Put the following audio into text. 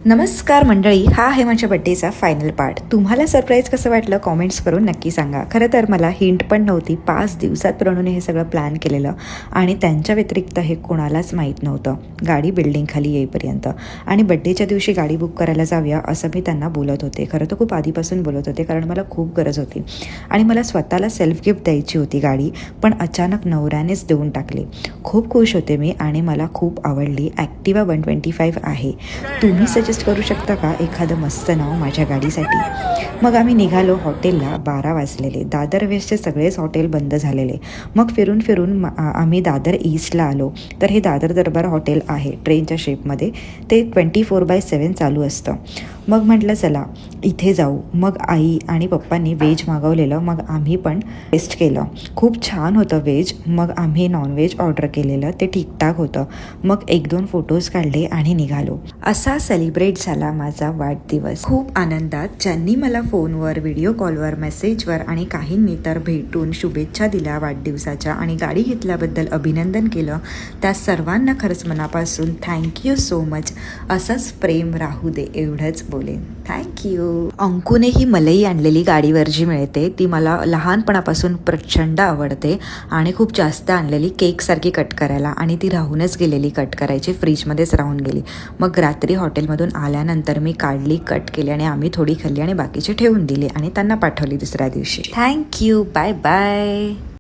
नमस्कार मंडळी, हा आहे माझ्या बड्डेचा फायनल पार्ट. तुम्हाला सरप्राईज कसं वाटलं कॉमेंट्स करून नक्की सांगा. खरं तर मला हिंट पण नव्हती. 5 दिवसात प्रणूने हे सगळं प्लॅन केलेलं आणि त्यांच्या व्यतिरिक्त हे कोणालाच माहीत नव्हतं गाडी बिल्डिंग खाली येईपर्यंत. आणि बड्डेच्या दिवशी गाडी बुक करायला जाऊया असं मी त्यांना बोलत होते. खरं तर खूप आधीपासून बोलत होते, कारण मला खूप गरज होती आणि मला स्वतःला सेल्फ गिफ्ट द्यायची होती गाडी. पण अचानक नवऱ्यानेच देऊन टाकली. खूप खुश होते मी आणि मला खूप आवडली. ॲक्टिवा 125 आहे. तुम्ही सजेस्ट करू शकता का एखादं मस्त नाव माझ्या गाडीसाठी? मग आम्ही निघालो हॉटेलला. 12 वाजलेले. दादर वेस्टचे सगळेच हॉटेल बंद झालेले. मग फिरून फिरून आम्ही दादर ईस्टला आलो. तर हे दादर दरबार हॉटेल आहे ट्रेनच्या शेपमध्ये. ते 24/7 चालू असतं. मग म्हटलं चला इथे जाऊ. मग आई आणि पप्पांनी व्हेज मागवलेलं. मग आम्ही पण टेस्ट केलं. खूप छान होतं व्हेज. मग आम्ही नॉनव्हेज ऑर्डर केलेलं. ते ठीकठाक होतं. मग 1-2 फोटोज काढले आणि निघालो. असा सेलिब्रेट झाला माझा वाढदिवस खूप आनंदात. ज्यांनी मला फोनवर, व्हिडिओ कॉलवर, मेसेजवर आणि काहींनी तर भेटून शुभेच्छा दिल्या वाढदिवसाच्या आणि गाडी घेतल्याबद्दल अभिनंदन केलं, त्या सर्वांना खरंच मनापासून थँक्यू सो मच. असंच प्रेम राहू दे एवढंच बोलेन. थँक्यू. अंकुने ही मलई आणलेली गाडीवर जी मिळते ती मला लहानपणापासून प्रचंड आवडते आणि खूप जास्त आणलेली केकसारखी कट करायला, आणि ती राहूनच गेलेली कट करायची, फ्रीजमध्येच राहून गेली. मग रात्री हॉटेलमधून आल्यानंतर मी काढली, कट केली आणि आम्ही थोडी खाल्ली आणि बाकीची ठेवून दिली आणि त्यांना पाठवली दुसऱ्या दिवशी. थँक्यू. Bye bye.